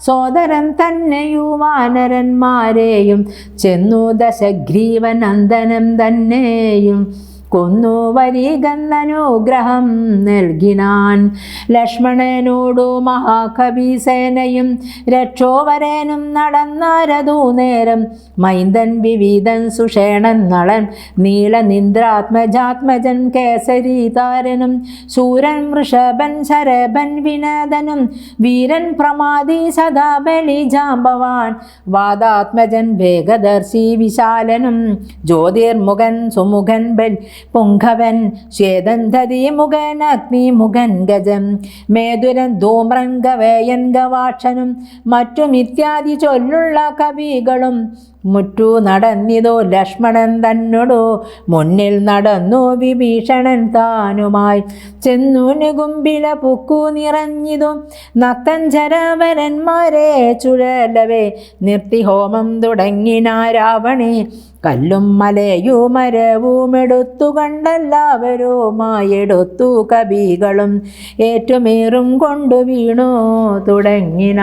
സോദരം തന്നെയു വാനരന്മാരെയും ചെന്നു ദശഗ്രീവനന്ദനം തന്നെയും കൊന്നു വരികന്നനുഗ്രഹം നൽകിനാൻ. ലക്ഷ്മണനോടു മഹാകവിസേനയും രക്ഷോവരനും നടന്നാരതു നേരം. മൈന്ദൻ വിവിധൻ സുഷേണൻ നളൻ നീലനിന്ദ്രാത്മജാത്മജൻ കേസരീതാരനും ശൂരൻ വൃഷഭൻ ശരഭൻ വിനദനും വീരൻ പ്രമാദി സദാ ബലിജാമ്പവാൻ വാദാത്മജൻ വേഗദർശി വിശാലനും ജ്യോതിർമുഖൻ സുമുഖൻ പുങ്കവൻ ശ്വേതന്ധതി മുഖൻ അഗ്നിമുഖൻ ഗജം മേധുരൻ ധൂമ്രൻ ഗവേയൻ ഗവാക്ഷനും മറ്റുമിത്യാദി ചൊല്ലുള്ള കവികളും മുറ്റു നടന്നിതോ ലക്ഷ്മണൻ തന്നോടു മുന്നിൽ നടന്നു വിഭീഷണൻ താനുമായി ചെന്നു നികുംഭില പുക്കു നിറഞ്ഞിതും നക്തഞ്ചരവരന്മാരെ ചുഴലവേ നിർത്തി ഹോമം തുടങ്ങിന രാവണേ. കല്ലും മലയുമരവുമെടുത്തു കണ്ടെല്ലാവരുമായെടുത്തു കവികളും ഏറ്റുമേറും കൊണ്ടു വീണു തുടങ്ങിന.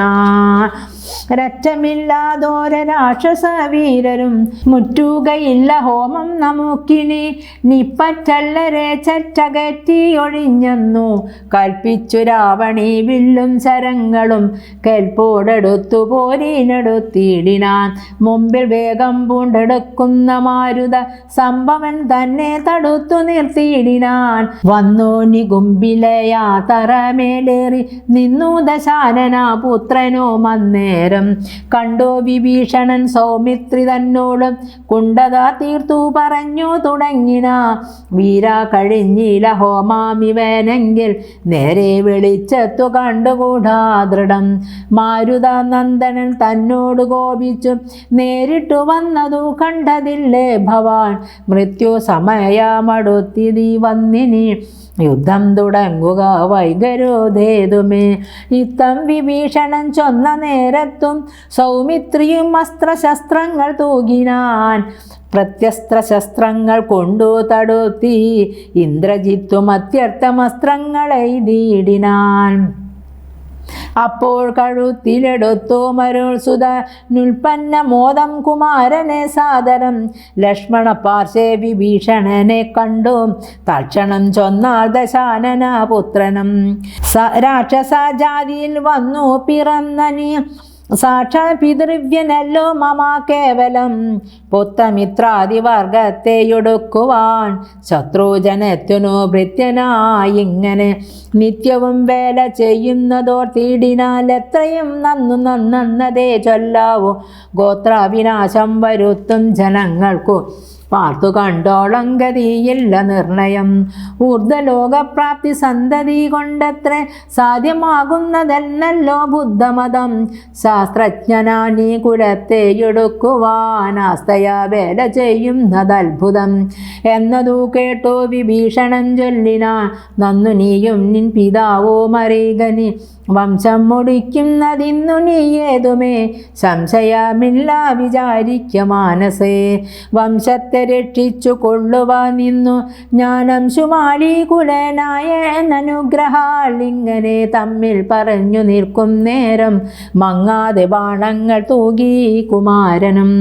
രറ്റമില്ലാതോര രാക്ഷസ വീരരും മുറ്റുകയില്ല ഹോമം നമുക്കിനി നിപ്പറ്റല്ലരെ ചറ്റകറ്റി ഒഴിഞ്ഞെന്നു കൽപ്പിച്ചു രാവണി വില്ലും ശരങ്ങളും കൽപ്പോടെടുത്തു പോരിനെടുത്തിടിനാൻ. മുമ്പിൽ വേഗം പൂണ്ടെടുക്കുന്ന മാരുത സംഭവൻ തന്നെ തടുത്തു നിർത്തിയിടിനാൻ. വന്നു നികുംഭിലയാ തറമേലേറി നിന്നു ദശാനന പുത്രനോ മന്നേരം. കണ്ടോ വിഭീഷണൻ സൗമിത്രി തന്നോടും കുണ്ടത തീർത്തു പറഞ്ഞു തുടങ്ങിന. വീര കഴിഞ്ഞില ഹോമാമിവനെങ്കിൽ നേരെ വെളിച്ചത്തു കണ്ടുകൂടാ ദൃഢം. മാരുത നന്ദനൻ തന്നോട് കോപിച്ചു നേരിട്ടു വന്നതു കണ്ടതില്ലേ ഭവാൻ. മൃത്യു സമയമടുത്തിതി വന്നിനി യുദ്ധം തുടങ്ങുക വൈകരുതേതുമേ. ഇത്തം വിഭീഷണൻ ചൊന്ന നേരത്തും സൗമിത്രിയും അസ്ത്രശസ്ത്രങ്ങൾ തൂകിനാൻ. പ്രത്യസ്ത്രശസ്ത്രങ്ങൾ കൊണ്ടു തടുത്തി ഇന്ദ്രജിത്തും അത്യർത്ഥമസ്ത്രങ്ങളെയ്തിടിനാൻ. അപ്പോൾ കഴുത്തിലെടുത്തു മരുൾ സുത നുൽപ്പന്ന മോദം കുമാരനെ സാദരം. ലക്ഷ്മണ പാർശ്വേ വിഭീഷണനെ കണ്ടു തൽക്ഷണം ചൊന്നാൾ ദശാനന പുത്രനും. രാക്ഷസ ജാതിയിൽ വന്നു പിറന്നനി സാക്ഷാ പിതൃവ്യനല്ലോ മമ കേവലം. പുത്തമിത്രാദിവർഗത്തെയൊടുക്കുവാൻ ശത്രുജനത്തിനു ഭൃത്യനായിങ്ങനെ നിത്യവും വേല ചെയ്യുന്നതോർത്തിടിനാൽ എത്രയും നന്നതേ ചൊല്ലാവൂ. ഗോത്രവിനാശം വരുത്തും ജനങ്ങൾക്കു പാർത്തു കണ്ടോളം ഗതിയില്ല നിർണയം. ഊർധ്വലോകപ്രാപ്തി സന്തതി കൊണ്ടത്ര സാധ്യമാകുന്നതല്ലോ ബുദ്ധമതം. ശാസ്ത്രജ്ഞനാനീ കുലത്തെയൊടുക്കുവാൻ ആസ്തയാ വേല ചെയ്യുന്നതത്ഭുതം എന്നതു കേട്ടു വിഭീഷണൻ ചൊല്ലിനാൻ. നന്നു നീയും നിൻ പിതാവോ അറിയുകനി വംശം മുടിക്കുന്നതിന്നു നീ ഏതുമേ സംശയമില്ല വിചാരിക്ക മാനസേ. വംശത്തെ രക്ഷിച്ചു കൊള്ളുവാൻ നിന്നു ജ്ഞാനംശുമാലി കുലനായ അനുഗ്രഹാൽ ഇങ്ങനെ തമ്മിൽ പറഞ്ഞു നിൽക്കും നേരം മങ്ങാതെ ബാണങ്ങൾ തൂകി കുമാരനും.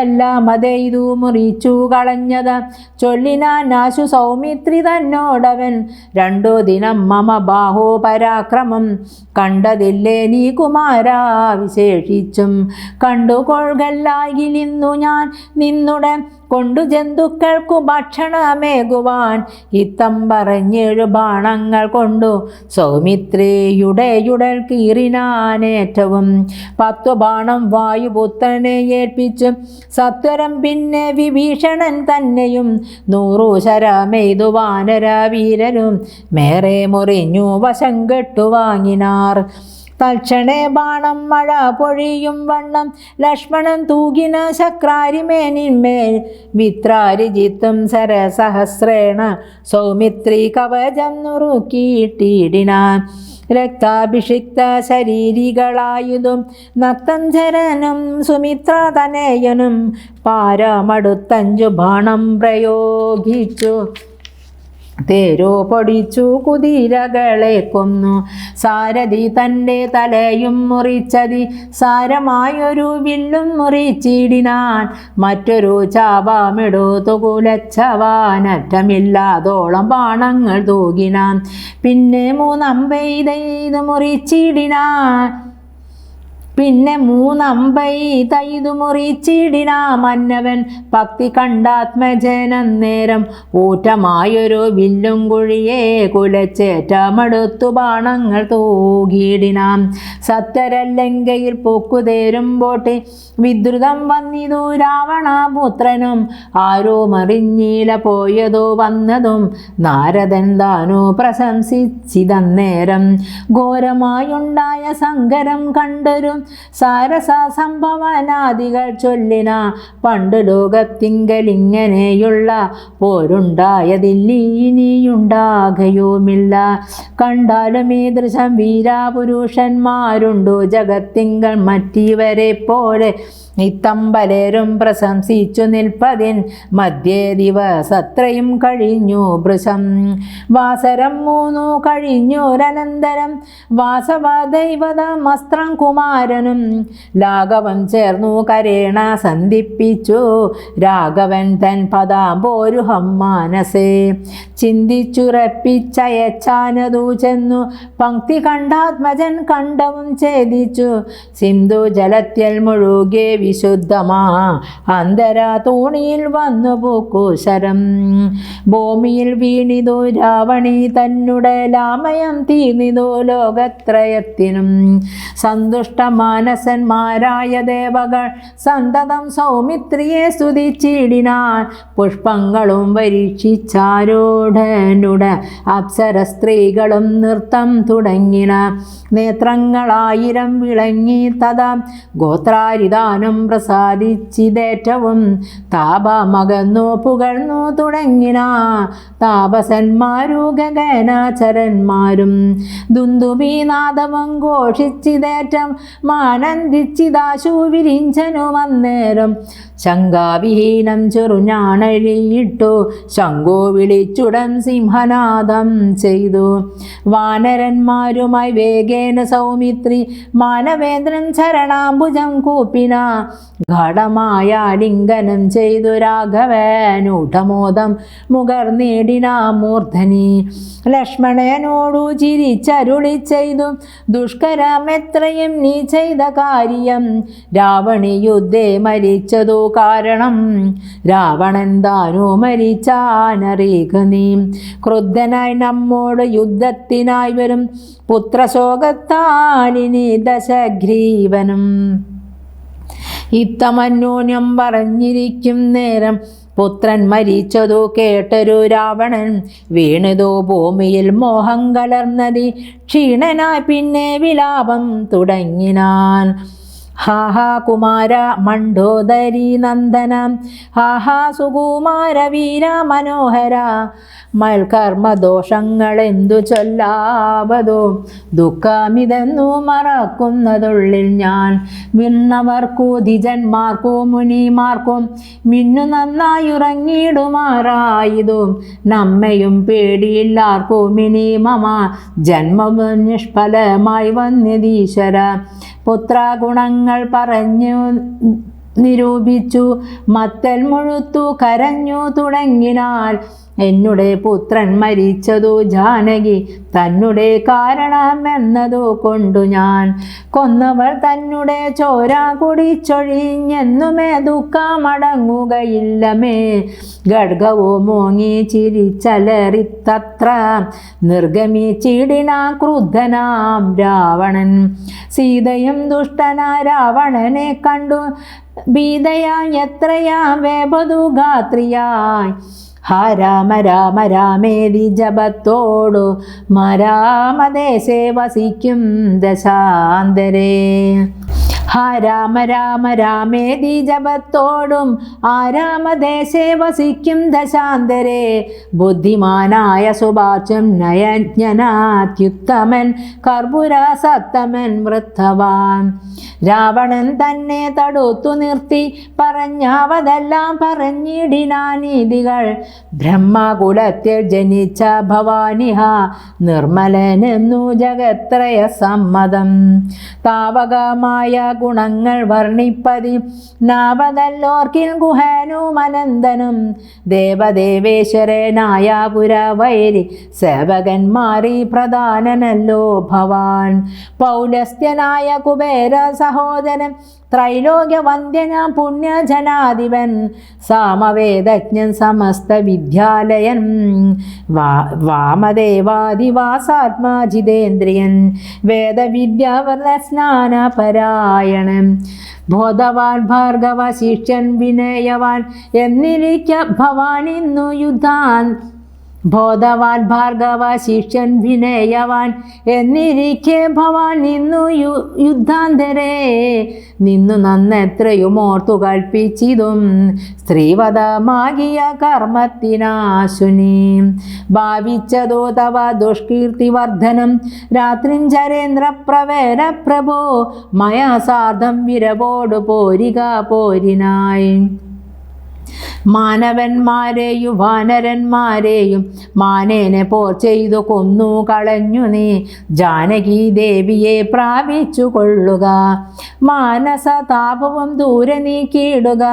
എല്ലാം അതെയ്തു മുറിച്ചു കളഞ്ഞത് ചൊല്ലിനാൻ ആശു സൗമിത്രി തന്നോടവൻ. 2 ദിനം മമ ബാഹോ പരാക്രമം കണ്ടതില്ലേ നീ കുമാരാ വിശേഷിച്ചും. കണ്ടുകൊള്ളുകല്ലായിലിന്നു ഞാൻ നിന്നുടൻ കൊണ്ടു ജന്തുക്കൾക്കു ഭക്ഷണമേകുവാൻ. ഇത്തം പറഞ്ഞേഴു ബാണങ്ങൾ കൊണ്ടു സൗമിത്രിയുടെ ഉടൽ കീറിനാനേറ്റവും. 10 ബാണം വായുപുത്രനെ ഏൽപ്പിച്ചു സത്വരം പിന്നെ വിഭീഷണൻ തന്നെയും. 100 ശരമെയ്തു വാനര വീരരും മേറെ മുറിഞ്ഞു വശം കെട്ടു വാങ്ങിനാർ. തൽക്ഷണേ ബാണം മഴ പൊഴിയും വണ്ണം ലക്ഷ്മണൻ തൂകിന ശക്രാരിമേനിന്മേൽ. വിത്രാരിജിത്തും സരസഹസ്രേണ സൗമിത്രി കവചം നുറുക്കിയിട്ടിടിനാൻ. രക്താഭിഷിക്ത ശരീരികളായുതും നക്തഞ്ചരനും സുമിത്ര തനയനും പാരമടുത്തഞ്ചു ബാണം പ്രയോഗിച്ചു തേരോ പൊടിച്ചു കുതിരകളെ കൊന്നു. സാരഥി തൻ്റെ തലയും മുറിച്ചതി സാരമായൊരു വില്ലും മുറിച്ചിടിനാൻ. മറ്റൊരു ചാപമെടുത്തു കുലച്ചവാനറ്റമില്ലാതോളം ബാണങ്ങൾ തൂകിനാൻ. പിന്നെ 3 അമ്പെയ്ത് മുറിച്ചിടിനാൻ. പിന്നെ 3 അമ്പെയ്തു മുറിച്ചിടിനാ മന്നവൻ. ഭക്തി കണ്ടാത്മജനന്നേരം ഊറ്റമായൊരു വില്ലും കുഴിയെ കുലച്ചേറ്റമെടുത്തു ബാണങ്ങൾ തൂകിയിടിനാം. സത്യരല്ലങ്കയിൽ പൂക്കുതേരുമ്പോട്ടെ വിദ്രുതം വന്നിതു രാവണപുത്രനും. ആരോ മറിഞ്ഞീല പോയതോ വന്നതും നാരദൻ താനു പ്രശംസിച്ചിതന്നേരം. ഘോരമായുണ്ടായ സങ്കരം കണ്ടൊരു സാരസ സംഭവനാദികൾ ചൊല്ലിന. പണ്ടു ലോകത്തിങ്കലിങ്ങനെയുള്ള പോരുണ്ടായതില്ലിനിയുണ്ടാകയുമില്ല. കണ്ടാലും ഈദൃശം വീരാപുരുഷന്മാരുണ്ടോ ജഗത്തിങ്കൽ മറ്റിവരെ പോലെ. ഇത്തം പലരും പ്രശംസിച്ചു നിൽപ്പതിൻ മധ്യേ ദിവസത്രയും കഴിഞ്ഞു വൃശം. വാസരം 3 കഴിഞ്ഞോരനന്തരം വാസവദൈവതമസ്ത്രം കുമാരനും ലാഘവം ചേർന്നു കരേണ സന്ധിപ്പിച്ചു. രാഘവൻ തൻ പദാംബോരുഹം മാനസേ ചിന്തിച്ചുറപ്പിച്ചയച്ചാനതു ചെന്നു. പങ്ക്തി കണ്ടാത്മജൻ കണ്ടവും ഛേദിച്ചു. സിന്ധു ജലത്തിൽ മുഴുകെ വിശുദ്ധമാ അന്തരാ തോണിയിൽ വന്നു പൂക്കുശരം. ഭൂമിയിൽ വീണിതു രാവണി തന്നുടെ ലാമയം തീർന്നിതു ലോകത്രയത്തിനും. സന്തുഷ്ട മാനസന്മാരായ ദേവകൾ സന്തതം സൗമിത്രിയെ സ്തുതിച്ചിടിനാൻ. പുഷ്പങ്ങളും വരീക്ഷിച്ചാരോടനുട അപ്സര സ്ത്രീകളും നൃത്തം തുടങ്ങിന. നേത്രങ്ങളായിരം വിളങ്ങി തഥാ ഗോത്രാരിദാനം പ്രസാദിച്ചിതേറ്റവും. താപമകന്നു പുകഴ്ന്നു തുടങ്ങിന താപസന്മാരു ഗഗനാചരന്മാരും. ദുന്ദുഭീനാദവും ഘോഷിച്ചിതേറ്റം മാനന്ദിച്ചിതാശു വിരിഞ്ചനു വന്നേരം. ശങ്കാവിഹീനം ചെറുഞാണഴിയിട്ടു ശംഖു വിളിച്ചുടൻ സിംഹനാദം ചെയ്തു. വാനരന്മാരുമായി വേഗേന സൗമിത്രി മാനവേന്ദ്രൻ ചരണാംബുജം കൂപ്പിന. ഗാഢമായ ലിംഗനം ചെയ്തു രാഘവനൂഢമോദം മുകർന്നേടിന മൂർധനി. ലക്ഷ്മണനോടു ചിരിച്ചരുളി ചെയ്തു ദുഷ്കരമെത്രയും നീ ചെയ്ത കാര്യം. രാവണി യുദ്ധേ മരിച്ചതു കാരണം രാവണൻ താനു മരിച്ചാനറിയുക നീ. ക്രുദ്ധനായി നമ്മോട് യുദ്ധത്തിനായി വരും പുത്രശോകത്താലിനി ദശഗ്രീവനും. ഇത്തമന്യോന്യം പറഞ്ഞിരിക്കും നേരം പുത്രൻ മരിച്ചതു കേട്ടൊരു രാവണൻ വീണതു ഭൂമിയിൽ മോഹം കലർന്നതി ക്ഷീണനായി പിന്നെ വിലാപം തുടങ്ങിനാൻ. ഹാ ഹാ കുമാര മണ്ഡോദരീ നന്ദന ഹാ ഹാ സുകുമാര വീര മനോഹര മൽക്കർമ്മദോഷങ്ങളെന്തു ചൊല്ലാവതോ ദുഃഖമിതെന്നു മറക്കുന്നതുള്ളിൽ ഞാൻ വിണ്ണവർക്കു ധിജന്മാർക്കു മുനിമാർക്കും മിന്നു നന്നായുറങ്ങിയിടുമാറായതും നമ്മയും പേടിയില്ലാർക്കും ഇനി മമ ജന്മം നിഷ്ഫലമായി വന്യതീശ്വര പുത്രഗുണങ്ങൾ പറഞ്ഞു നിരൂപിച്ചു മത്തൽ മുഴുത്തു കരഞ്ഞു തുടങ്ങിനാൽ എന്നുടെ പുത്രൻ മരിച്ചതു ജാനകി തന്നുടെ കാരണമെന്നതു കൊണ്ടു ഞാൻ കൊന്നവൾ തന്നുടെ ചോര കുടിച്ചൊഴിഞ്ഞെന്നുമേ ദുഃഖമടങ്ങുകയില്ലമേ ഖഡ്ഗവോ മോങ്ങി ചിരിച്ചലറിത്തത്ര നിർഗമിച്ചിടിന ക്രുദ്ധനാം രാവണൻ സീതയും ദുഷ്ടനാ രാവണനെ കണ്ടു ഭീതയായി എത്രയാ വേപതുഗാത്രിയായി ഹാ രാമ രാമ രാമേതി ജപത്തോടു മരാമദേശേ വസിക്കും ദശാന്തരേ ഹാ രാമ രാമ രാമേതി ജപത്തോടും ആരാമദേശേ വസിക്കും ദശാന്തരേ ബുദ്ധിമാനായ സുഭാഷം നയജ്ഞനാത്യുത്തമൻ കർപ്പുര സത്തമൻ വൃദ്ധവാൻ രാവണൻ തന്നെ തടുത്തു നിർത്തി പറഞ്ഞാവതെല്ലാം പറഞ്ഞിടിനാനീതികൾ ബ്രഹ്മകുലത്തിൽ ജനിച്ച ഭവാനിഹ നിർമ്മലനെന്നു ജഗത്രയ സമ്മതം താവകമായ ഗുണങ്ങൾ വർണ്ണിപ്പതി നാവതല്ലോർക്കിൽ ഗുഹനും അനന്തനും ദേവദേവേശ്വരനായ പുരവൈരി സേവകന്മാരി പ്രധാനനല്ലോ ഭവാൻ പൗലസ്ത്യനായ കുബേര സഹോദരൻ ത്രൈലോക്യവന്ദ്യന പുണ്യജനാധിപൻ സാമവേദജ്ഞൻ സമസ്ത വിദ്യാലയൻ വാമദേവാദിവാസാത്മാ ജിതേന്ദ്രിയൻ വേദവിദ്യാവർദ്ധ സ്നാനപരായണൻ ബോധവാൻ ഭാർഗവ ശിഷ്യൻ വിനയവാൻ എന്നിരിക്ക ഭവാൻ ഇന്നു യുദ്ധാൻ ബോധവാൻ ഭാർഗവ ശിഷ്യൻ വിനയവാൻ എന്നിരിക്കെ ഭവാൻ നിന്നു യുദ്ധാന്തരേ നിന്നു നന്നെത്രയും ഓർത്തു കൽപ്പിച്ചിതും സ്ത്രീവധമാകിയ കർമ്മത്തിനാശുനി ഭാവിച്ചതോ തവ ദുഷ്കീർത്തിവർദ്ധനം രാത്രിഞ്ചരേന്ദ്ര പ്രവേര പ്രഭോ മയാ സാർദ്ധം വിരവോടു പോരിക പോരിനായി മാനവന്മാരെയും വാനരന്മാരെയും മാനേനെ പോർ ചെയ്തു കൊന്നു കളഞ്ഞു നീ ജാനകി ദേവിയെ പ്രാപിച്ചു കൊള്ളുക മാനസതാപവും ദൂരെ നീക്കിയിടുക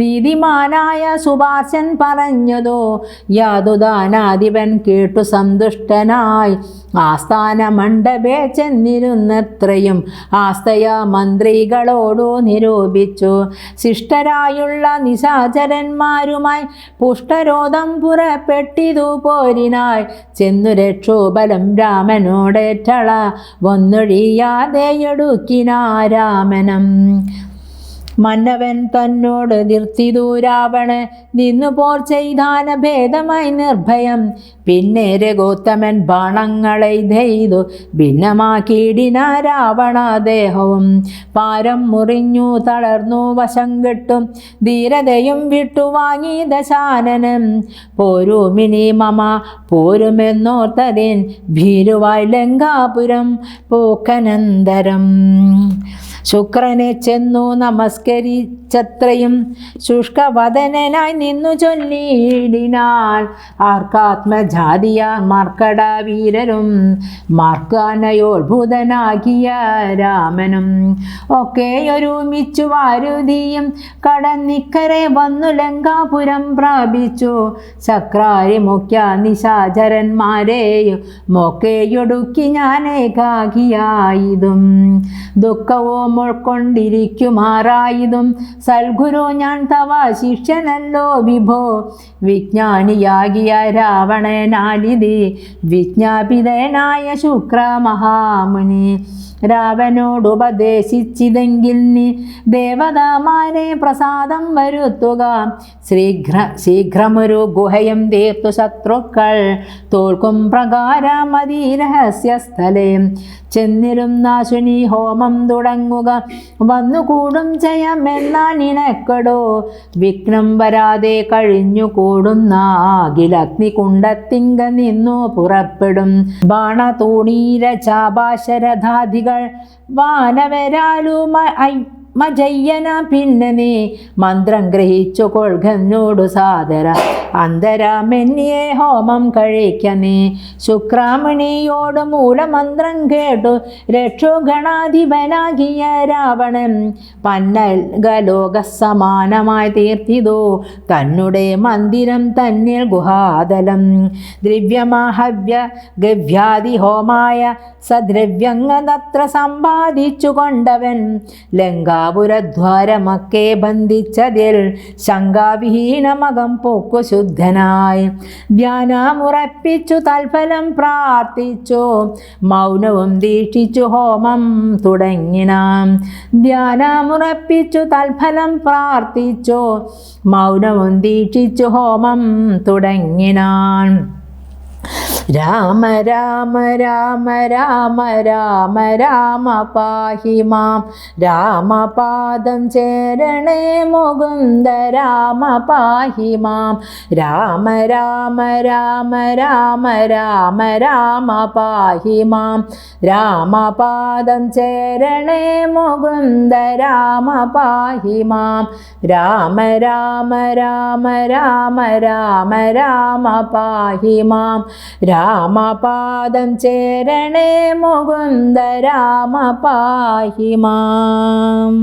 നീതിമാനായ സുഭാഷൻ പറഞ്ഞതോ യാതുദാനാധിപൻ കേട്ടു സന്തുഷ്ടനായി ആസ്ഥാന മണ്ഡപേ ചെന്നിരുന്നത്രയും ആസ്തയ മന്ത്രികളോടു നിരൂപിച്ചു ശിഷ്ടരായുള്ള നിശാചരന്മാരുമായി പുഷ്ടരോധം പുറപ്പെട്ടിതു പോരിനായി ചെന്നു രക്ഷോബലം രാമനോടേറ്റള ഒന്നൊഴിയാതെ എടുക്കിനാ രാമനം മന്നവൻ തന്നോട് നിർത്തിതു രാവണ നിന്നു പോർ ചെയ്താന ഭേദമായി നിർഭയം പിന്നെ രഘോത്തമൻ ബാണങ്ങളെ ധെയ്തു ഭിന്നമാക്കിയിടിന രാവണ ദേഹവും പാരം മുറിഞ്ഞു തളർന്നു വശം കെട്ടും ധീരതയും വിട്ടുവാങ്ങി ദശാനനം പോരുമിനി മമ പോരുമെന്നോർത്തതിൻ ഭീരുവായി ലങ്കാപുരം പോക്കനന്തരം ശുക്രനെ ചെന്നു നമസ്കരിച്ചത്രയും ശുഷ്കവദനായി നിന്നു ചൊല്ലിയിടിനാൽ ആർക്കാത്മജാതിയ മാർക്കട വീരരും മാർക്കാനയോത്ഭുതനാകിയ രാമനും ഒക്കെയൊരുമിച്ചു വാരുതിയും കടന്നിക്കരെ വന്നു ലങ്കാപുരം പ്രാപിച്ചു ചക്രാരി മുഖ്യ നിശാചരന്മാരെയും മൊക്കെയൊടുക്കി ഞാനേകാകിയായതും ദുഃഖവും ഉൾക്കൊണ്ടിരിക്കുമാറായി മനസ്സിലായതും സൽഗുരു ഞാൻ തവ ശിഷ്യനല്ലോ വിഭോ. വിജ്ഞാനിയാകിയ രാവണനാലിതി വിജ്ഞാപിതനായ ശുക്ര മഹാമുനി രാവനോടുപദേശിച്ചിതെങ്കിൽ നീ ദേവതാമാരെ പ്രസാദം വരുത്തുക. ശീഘ്രമൊരു ഗുഹയും തീർത്തു ശത്രുക്കൾ തോൽക്കും പ്രകാരമതി രഹസ്യസ്ഥലേ ചെന്നിരുന്ന ശുനി ഹോമം തുടങ്ങുക. വന്നുകൂടും ജയമെന്നാൽ നിനക്കടോ വിഘ്നം വരാതെ കഴിഞ്ഞു കൂടുന്ന അഖിലഗ്നികുണ്ഡത്തിങ്ക നിന്നു പുറപ്പെടും. ബാണതൂണീര ചാപാശരഥാദികൾ വാനവരാലു മജയ്യന പിന്നെ നീ മന്ത്രം ഗ്രഹിച്ചു കൊൾകന്നോടു സാദര അന്തരാമെന്നിയെ ഹോമം കഴിക്ക നീ. ശുക്രാമണിയോട് മൂലമന്ത്രം കേട്ടു രക്ഷോഗണാധിപനാകിയ രാവണൻ പന്നൽഗലോക സമാനമായി തീർത്തിതോ തന്നെ മന്ദിരം തന്നിൽ ഗുഹാതലം. ദ്രവ്യമാഹവ്യ ഗവ്യാദി ഹോമായ സദ്രവ്യങ്ങതത്ര സമ്പാദിച്ചു കൊണ്ടവൻ ലങ്കാപുരദ്വാരമൊക്കെ ബന്ധിച്ചതിൽ ശങ്കാവിഹീനമകം പോക്കു ശുദ്ധനായി ധ്യാനമുറപ്പിച്ചു തൽഫലം പ്രാർത്ഥിച്ചു മൗനവും ദീക്ഷിച്ചു ഹോമം തുടങ്ങിനാം. ധ്യാനമുറപ്പിച്ചു തൽഫലം പ്രാർത്ഥിച്ചു മൗനവും ദീക്ഷിച്ചു ഹോമം തുടങ്ങിനാൻ. രാമ രാമ രാമ രാമ രാമ രാമ പാഹി മാം. രാമപാദം ചേരണേ മുകുന്ദ രാമ പാഹി മാം. രാമ രാമ രാമ രാമ രാമ രാമ പാഹി മാം. രാമപാദം ചേരണേ മുകുന്ദ രാമ പാഹി മാം. രാമ രാമ രാമ രാമ രാമ രാമ പാഹി മാം. രാമപാദം ചേരണേ മുകുന്ദ രാമ പാഹി മാം.